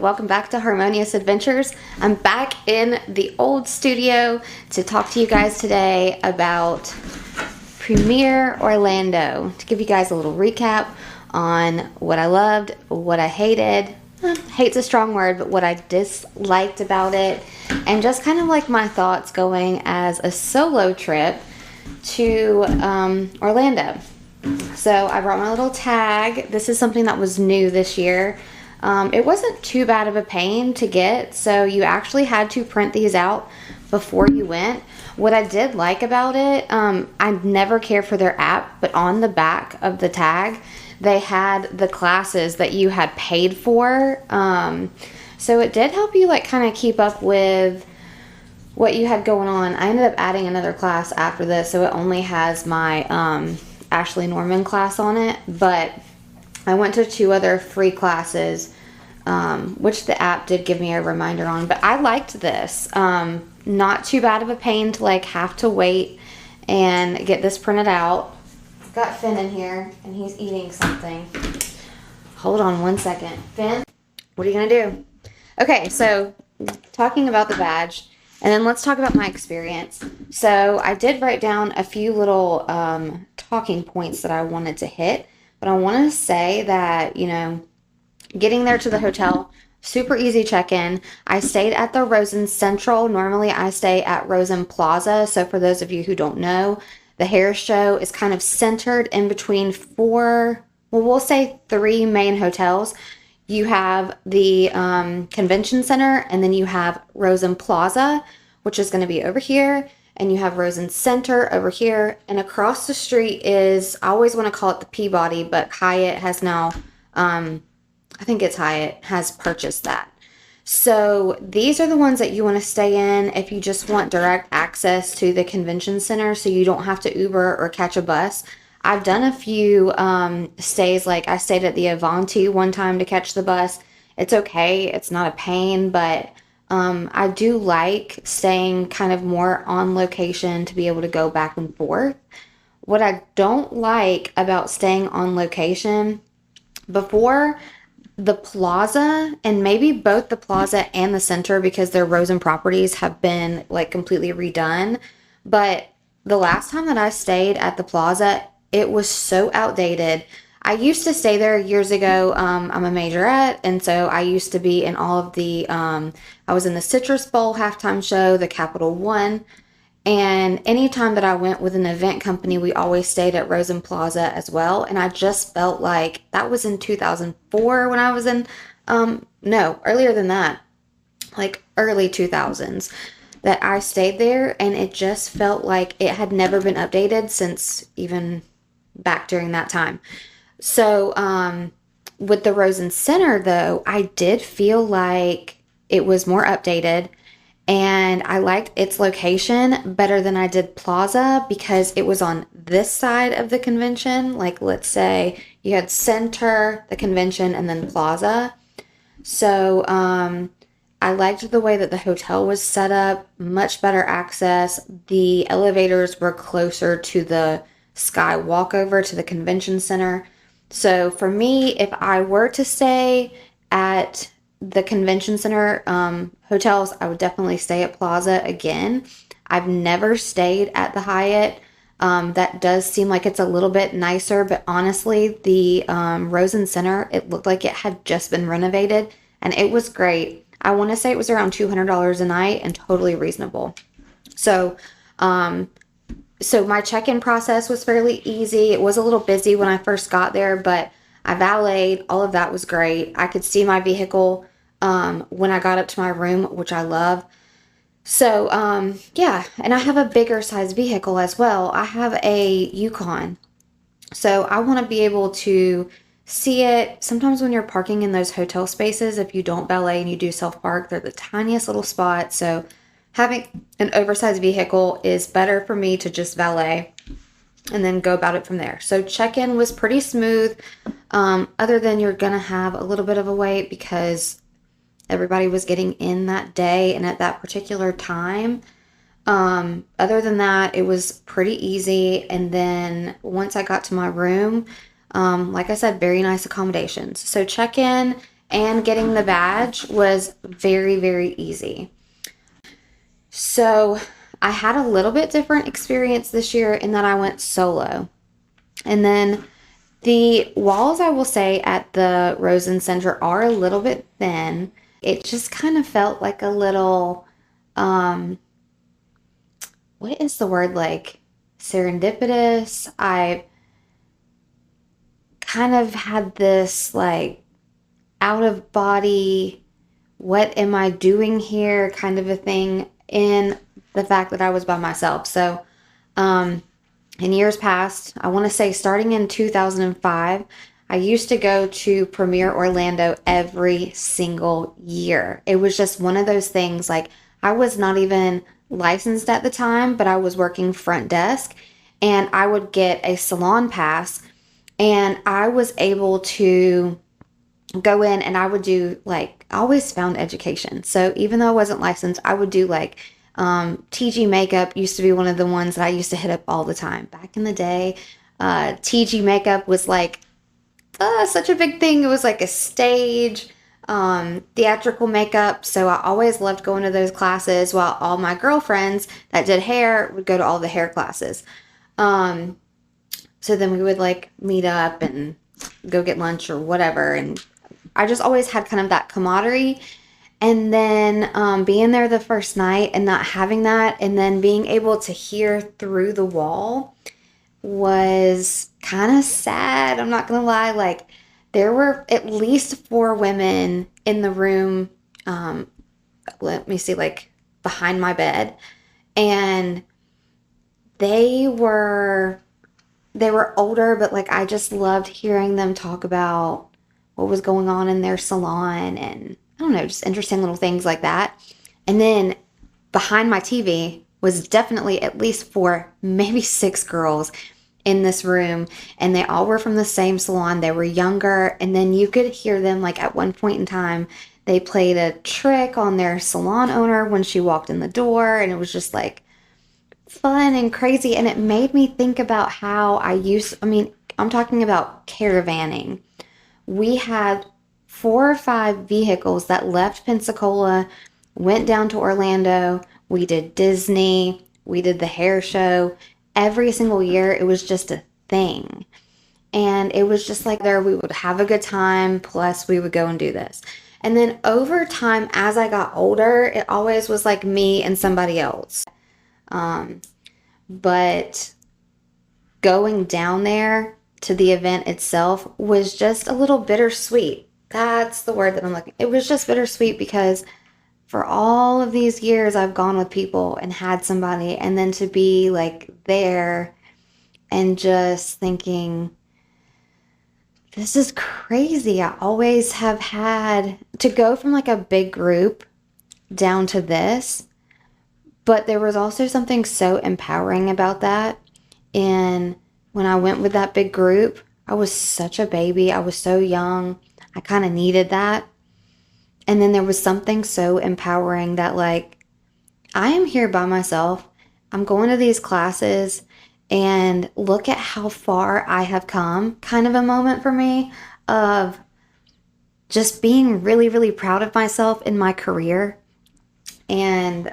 welcome back to Harmonious Adventures. I'm back in the old studio to talk to you guys today about Premiere Orlando, to give you guys a little recap on what I loved, what I hated. Hate's a strong word, but what I disliked about it, and just kind of like my thoughts going as a solo trip to Orlando. So I brought my little tag. This is something that was new this year. It wasn't too bad of a pain to get, so you actually had to print these out before you went. What I did like about it, I never cared for their app, but on the back of the tag, they had the classes that you had paid for. So it did help you like kind of keep up with what you had going on. I ended up adding another class after this, so it only has my Ashley Norman class on it, but I went to 2 other free classes, which the app did give me a reminder on, but I liked this. Not too bad of a pain to like have to wait and get this printed out. I've got Finn in here and he's eating something. Hold on one second. Finn, what are you gonna do? Okay, so talking about the badge, and then let's talk about my experience. So I did write down a few little talking points that I wanted to hit. But I want to say that, you know, getting there to the hotel, super easy check-in. I stayed at the Rosen Central. Normally I stay at Rosen Plaza. So for those of you who don't know, the hair show is kind of centered in between 4, well, we'll say 3 main hotels. You have the convention center, and then you have Rosen Plaza, which is going to be over here. And you have Rosen Center over here, and across the street is, I always want to call it the Peabody, but Hyatt has now, I think it's Hyatt, has purchased that. So these are the ones that you want to stay in if you just want direct access to the convention center so you don't have to Uber or catch a bus. I've done a few stays, like I stayed at the Avanti one time to catch the bus. It's okay, it's not a pain, but I do like staying kind of more on location to be able to go back and forth. What I don't like about staying on location, before the plaza, and maybe both the plaza and the center, because their Rosen properties have been like completely redone, but the last time that I stayed at the plaza, it was so outdated. I used to stay there years ago. I'm a majorette, and so I used to be in all of the, I was in the Citrus Bowl halftime show, the Capital One, and anytime that I went with an event company, we always stayed at Rosen Plaza as well, and I just felt like that was in 2004 when I was in, no, earlier than that, like early 2000s, that I stayed there, and it just felt like it had never been updated since even back during that time. So, with the Rosen Center, though, I did feel like it was more updated, and I liked its location better than I did Plaza because it was on this side of the convention. Like, let's say you had Center, the convention, and then Plaza. So, I liked the way that the hotel was set up, much better access. The elevators were closer to the sky walkover to the convention center. So for me, if I were to stay at the convention center hotels, I would definitely stay at Plaza again. I've never stayed at the Hyatt. That does seem like it's a little bit nicer, but honestly, the Rosen Center, it looked like it had just been renovated, and it was great. I want to say it was around $200 a night and totally reasonable. So, So my check-in process was fairly easy. It was a little busy when I first got there, but I valeted. All of that was great. I could see my vehicle when I got up to my room, which I love. So, yeah, and I have a bigger size vehicle as well. I have a Yukon. So I want to be able to see it. Sometimes when you're parking in those hotel spaces, if you don't valet and you do self-park, they're the tiniest little spot. So having an oversized vehicle is better for me to just valet and then go about it from there. So check-in was pretty smooth, other than you're going to have a little bit of a wait because everybody was getting in that day and at that particular time. Other than that, it was pretty easy. And then once I got to my room, like I said, very nice accommodations. So check-in and getting the badge was very, very easy. So I had a little bit different experience this year in that I went solo. And then the walls, I will say, at the Rosen Center are a little bit thin. It just kind of felt like a little, what is the word, like serendipitous. I kind of had this like out of body, what am I doing here kind of a thing in the fact that I was by myself. So, in years past, I want to say starting in 2005, I used to go to Premiere Orlando every single year. It was just one of those things, like I was not even licensed at the time, but I was working front desk and I would get a salon pass and I was able to go in and I would do like, I always found education. So even though I wasn't licensed, I would do like TG makeup used to be one of the ones that I used to hit up all the time. Back in the day, TG makeup was like such a big thing. It was like a stage, theatrical makeup. So I always loved going to those classes while all my girlfriends that did hair would go to all the hair classes. So then we would like meet up and go get lunch or whatever. And I just always had kind of that camaraderie. And then being there the first night and not having that, and then being able to hear through the wall was kind of sad. I'm not going to lie. Like, there were at least 4 women in the room. Let me see, like behind my bed. And they were older, but like I just loved hearing them talk about what was going on in their salon and I don't know, just interesting little things like that. And then behind my TV was definitely at least 4, maybe 6 girls in this room, and they all were from the same salon. They were younger, and then you could hear them like at one point in time they played a trick on their salon owner when she walked in the door, and it was just like fun and crazy. And it made me think about how I'm talking about caravanning. We had 4 or 5 vehicles that left Pensacola, went down to Orlando. We did Disney. We did the hair show. Every single year, it was just a thing. And it was just like there, we would have a good time, plus we would go and do this. And then over time, as I got older, it always was like me and somebody else. But going down there to the event itself was just a little bittersweet. That's the word that I'm looking. It was just bittersweet because for all of these years I've gone with people and had somebody, and then to be like there and just thinking, this is crazy. I always have had to go from like a big group down to this, but there was also something so empowering about that. And when I went with that big group, I was such a baby. I was so young. I kind of needed that. And then there was something so empowering that like, I am here by myself. I'm going to these classes and look at how far I have come. Kind of a moment for me of just being really, really proud of myself in my career. And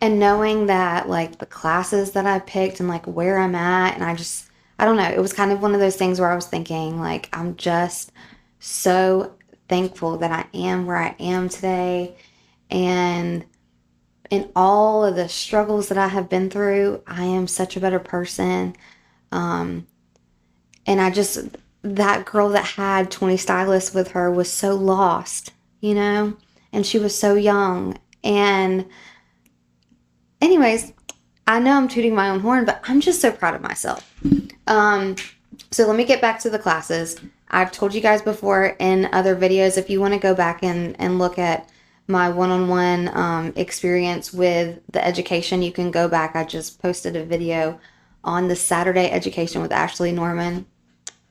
knowing that like the classes that I picked and like where I'm at, and I don't know, it was kind of one of those things where I was thinking like, I'm just so thankful that I am where I am today. And in all of the struggles that I have been through, I am such a better person. And that girl that had 20 stylists with her was so lost, and she was so young. And anyways, I know I'm tooting my own horn, but I'm just so proud of myself. So let me get back to the classes. I've told you guys before in other videos, if you want to go back and look at my one-on-one experience with the education, you can go back. I just posted a video on the Saturday education with Ashley Norman.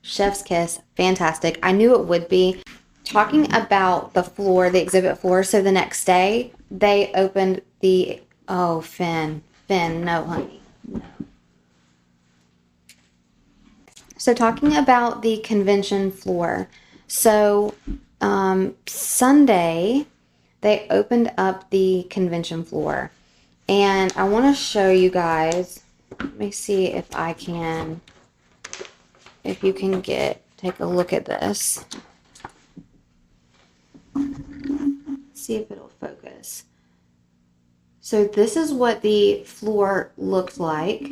Chef's kiss, fantastic. I knew it would be. Talking about the floor, the exhibit floor. So the next day, they opened the, oh, Finn, no, honey. No. So talking about the convention floor. So Sunday, they opened up the convention floor. And I want to show you guys. Let me see if I can, if you can take a look at this. See if it'll focus. So this is what the floor looked like.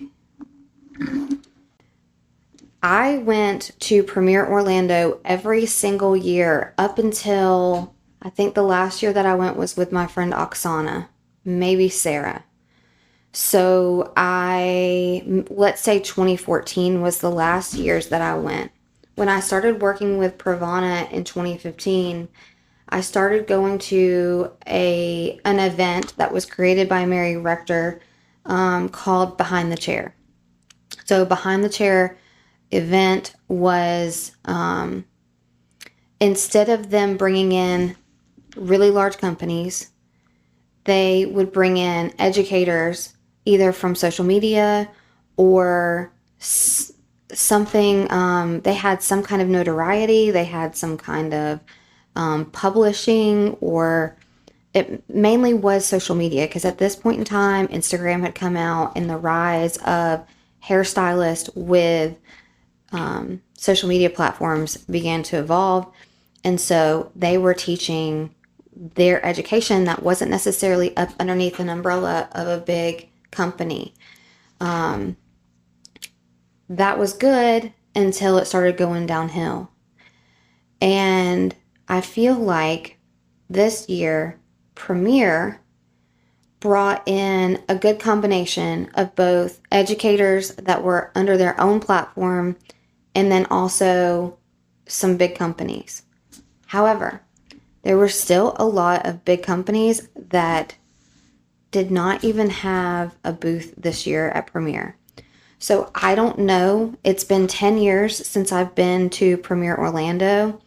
I went to Premiere Orlando every single year up until I think the last year that I went was with my friend Oksana, maybe Sarah. So let's say 2014 was the last years that I went. When I started working with Pravana in 2015, I started going to an event that was created by Mary Rector called Behind the Chair. So Behind the Chair event was, instead of them bringing in really large companies, they would bring in educators either from social media or something. They had some kind of notoriety. They had some kind of publishing, or it mainly was social media, because at this point in time, Instagram had come out and the rise of Hairstylist with social media platforms began to evolve. And so they were teaching their education that wasn't necessarily up underneath an umbrella of a big company. That was good until it started going downhill. And I feel like this year, Premiere brought in a good combination of both educators that were under their own platform and then also some big companies. However, there were still a lot of big companies that did not even have a booth this year at Premiere. So I don't know. It's been 10 years since I've been to Premiere Orlando.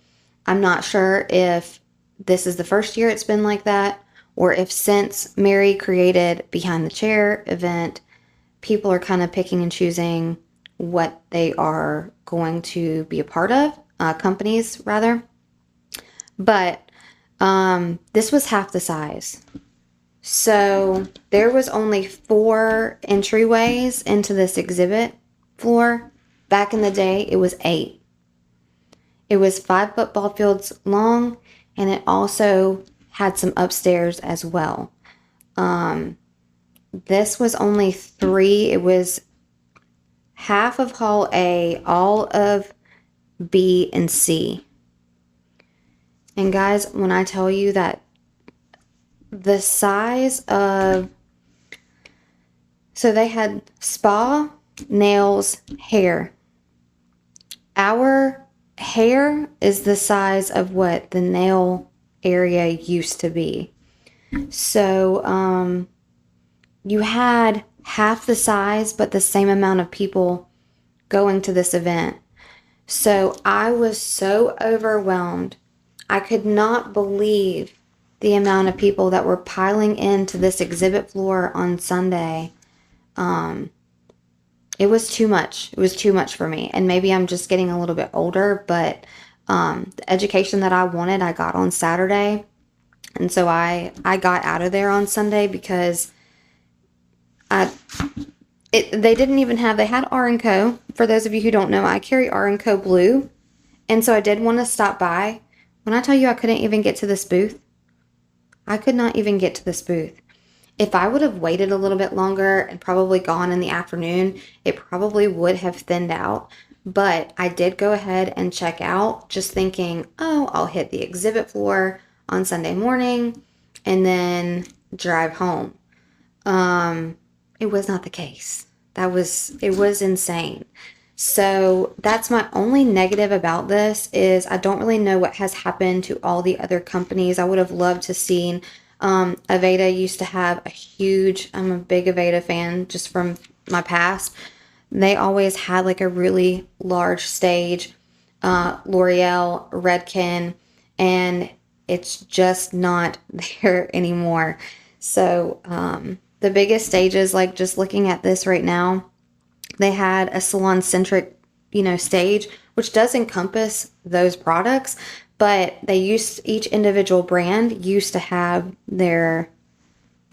I'm not sure if this is the first year it's been like that, or if since Mary created Behind the Chair event, people are kind of picking and choosing what they are going to be a part of, companies rather. But this was half the size. So there was only 4 entryways into this exhibit floor. Back in the day, it was 8. It was 5 football fields long, and it also had some upstairs as well. This was only 3. It was half of Hall A, all of B and C. And guys, when I tell you that the size of, so they had spa, nails, hair. Our hair is the size of what the nail area used to be. So you had half the size but the same amount of people going to this event. So I was so overwhelmed. I could not believe the amount of people that were piling into this exhibit floor on Sunday. It was too much. It was too much for me. And maybe I'm just getting a little bit older, but the education that I wanted, I got on Saturday. And so I got out of there on Sunday because they didn't even have, they had R&Co. For those of you who don't know, I carry R&Co Blue. And so I did want to stop by. When I tell you I couldn't even get to this booth, I could not even get to this booth. If I would have waited a little bit longer and probably gone in the afternoon, it probably would have thinned out. But I did go ahead and check out, just thinking, oh, I'll hit the exhibit floor on Sunday morning and then drive home. It was not the case. It was insane. So that's my only negative about this, is I don't really know what has happened to all the other companies. I would have loved to seen, Aveda used to have I'm a big Aveda fan just from my past. They always had like a really large stage, L'Oreal, Redken, and it's just not there anymore. So the biggest stages, like just looking at this right now, they had a salon-centric, stage, which does encompass those products, but each individual brand used to have their,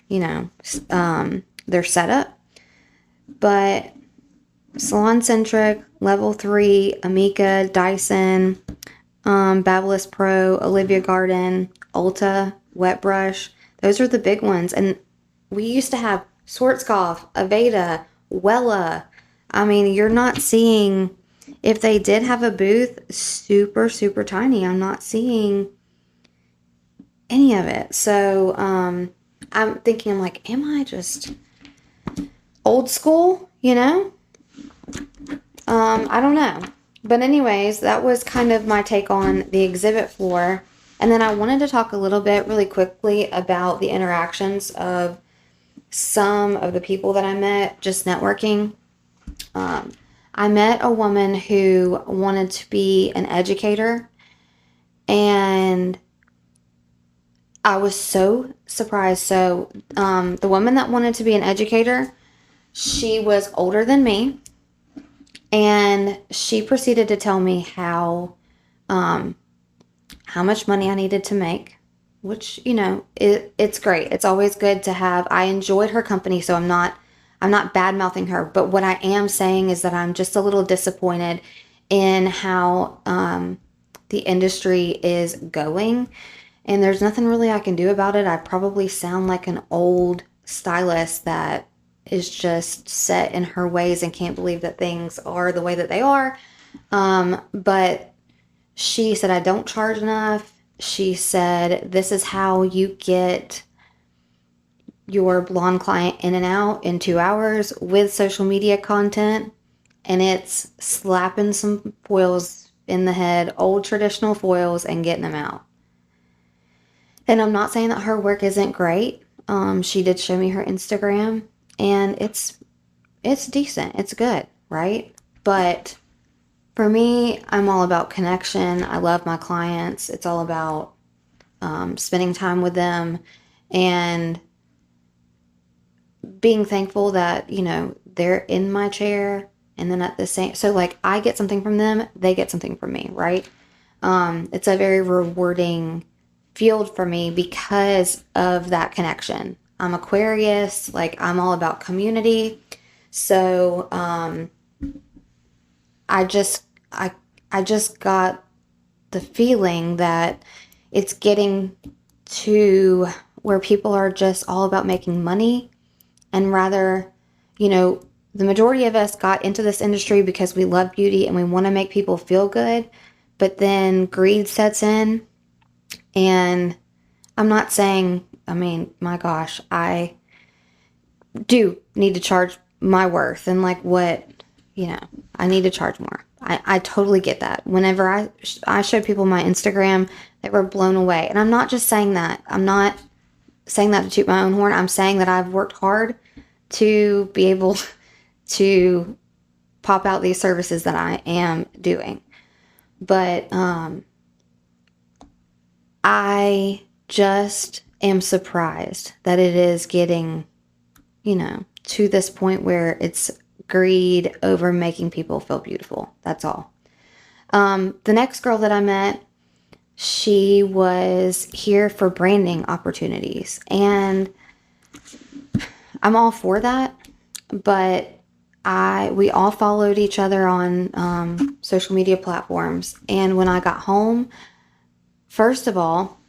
their setup. But Salon Centric, Level 3, Amika, Dyson, Babyliss Pro, Olivia Garden, Ulta, Wet Brush. Those are the big ones. And we used to have Schwarzkopf, Aveda, Wella. I mean, you're not seeing, if they did have a booth, super, super tiny. I'm not seeing any of it. So I'm thinking, I'm like, am I just old school, I don't know. But anyways, that was kind of my take on the exhibit floor. And then I wanted to talk a little bit really quickly about the interactions of some of the people that I met just networking. I met a woman who wanted to be an educator, and I was so surprised. So the woman that wanted to be an educator, she was older than me, and she proceeded to tell me how much money I needed to make, which, it's great. It's always good to have. I enjoyed her company, so I'm not bad mouthing her. But what I am saying is that I'm just a little disappointed in how the industry is going. And there's nothing really I can do about it. I probably sound like an old stylist that is just set in her ways and can't believe that things are the way that they are. But she said, I don't charge enough. She said, this is how you get your blonde client in and out in 2 hours with social media content. And it's slapping some foils in the head, old traditional foils, and getting them out. And I'm not saying that her work isn't great. She did show me her Instagram, and it's decent. It's good, right? But for me, I'm all about connection. I love my clients. It's all about spending time with them and being thankful that, they're in my chair. And then at the same, so like I get something from them, they get something from me, right? It's a very rewarding field for me because of that connection. I'm Aquarius, like I'm all about community. So I just got the feeling that it's getting to where people are just all about making money, and rather, the majority of us got into this industry because we love beauty and we want to make people feel good, but then greed sets in. And I'm not saying, my gosh, I do need to charge my worth, and like what, I need to charge more. I totally get that. Whenever I showed people my Instagram, they were blown away. And I'm not just saying that. I'm not saying that to toot my own horn. I'm saying that I've worked hard to be able to pop out these services that I am doing. But I just am surprised that it is getting, to this point where it's greed over making people feel beautiful. That's all. The next girl that I met, she was here for branding opportunities, and I'm all for that, but we all followed each other on social media platforms. And when I got home, first of all,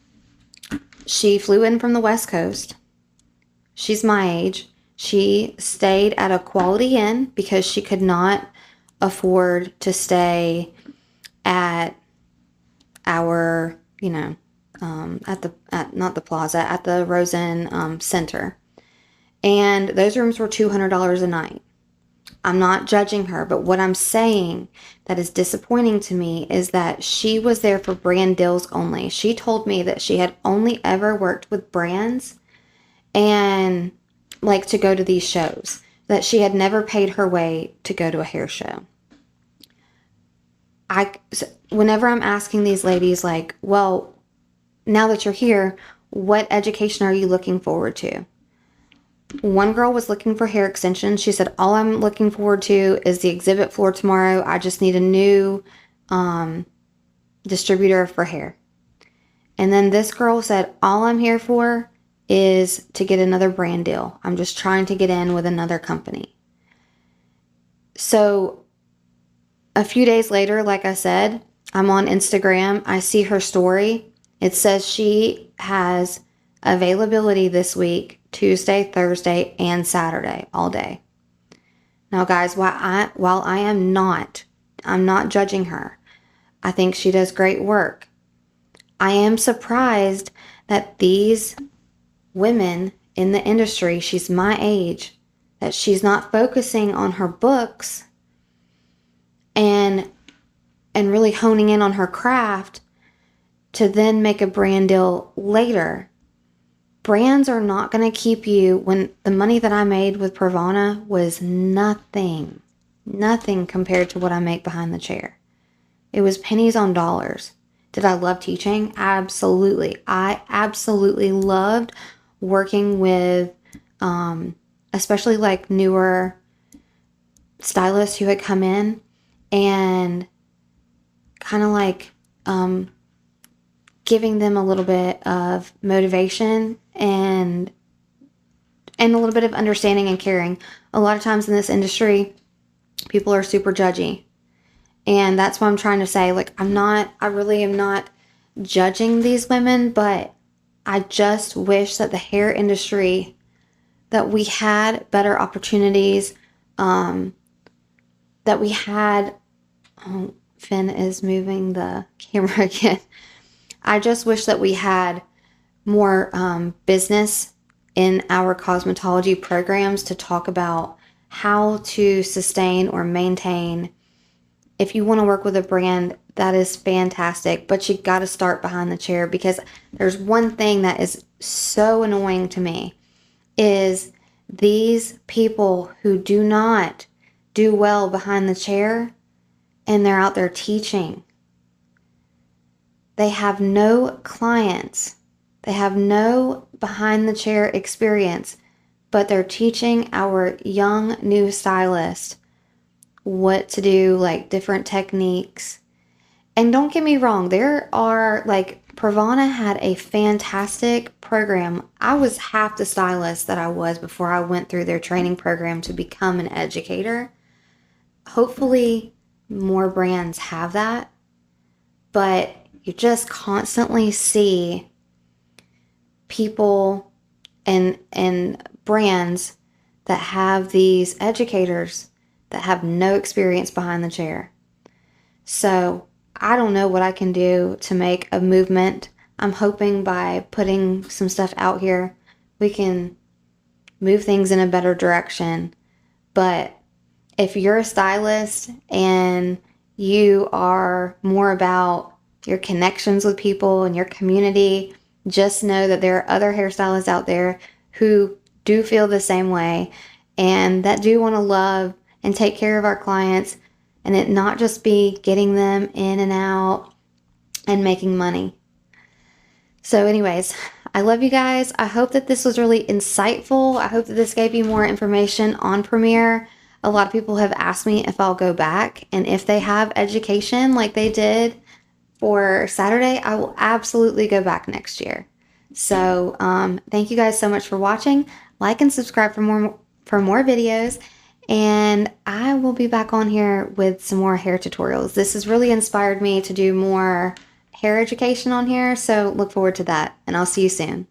she flew in from the West Coast. She's my age. She stayed at a Quality Inn because she could not afford to stay at our, not the plaza, at the Rosen Center. And those rooms were $200 a night. I'm not judging her, but what I'm saying that is disappointing to me is that she was there for brand deals only. She told me that she had only ever worked with brands and like to go to these shows, that she had never paid her way to go to a hair show. Whenever I'm asking these ladies, like, well, now that you're here, what education are you looking forward to? One girl was looking for hair extensions. She said, all I'm looking forward to is the exhibit floor tomorrow. I just need a new distributor for hair. And then this girl said, all I'm here for is to get another brand deal. I'm just trying to get in with another company. So a few days later, like I said, I'm on Instagram. I see her story. It says she has availability this week, Tuesday, Thursday, and Saturday, all day. Now, guys, while I'm not judging her. I think she does great work. I am surprised that these women in the industry, she's my age, that she's not focusing on her books and really honing in on her craft to then make a brand deal later. Brands are not going to keep you. When the money that I made with Pravana was nothing compared to what I make behind the chair. It was pennies on dollars. Did I love teaching? Absolutely. I absolutely loved working with, especially like newer stylists who had come in and kind of like giving them a little bit of motivation and a little bit of understanding and caring. A lot of times in this industry, people are super judgy. And that's what I'm trying to say. Like, I really am not judging these women, but I just wish that the hair industry, that we had better opportunities, that we had, oh, Finn is moving the camera again. I just wish that we had more business in our cosmetology programs to talk about how to sustain or maintain. If you want to work with a brand, that is fantastic, but you got to start behind the chair, because there's one thing that is so annoying to me is these people who do not do well behind the chair and they're out there teaching. They have no clients. They have no behind the chair experience, but they're teaching our young new stylists what to do, like different techniques. And don't get me wrong, there are, like, Pravana had a fantastic program. I was half the stylist that I was before I went through their training program to become an educator. Hopefully more brands have that, but you just constantly see people and brands that have these educators that have no experience behind the chair. So I don't know what I can do to make a movement. I'm hoping by putting some stuff out here, we can move things in a better direction. But if you're a stylist and you are more about your connections with people and your community, just know that there are other hairstylists out there who do feel the same way and that do want to love and take care of our clients, and it not just be getting them in and out and making money. So anyways, I love you guys. I hope that this was really insightful. I hope that this gave you more information on Premiere. A lot of people have asked me if I'll go back, and if they have education like they did for Saturday, I will absolutely go back next year. So thank you guys so much for watching. Like and subscribe for more videos. And I will be back on here with some more hair tutorials. This has really inspired me to do more hair education on here, so look forward to that, and I'll see you soon.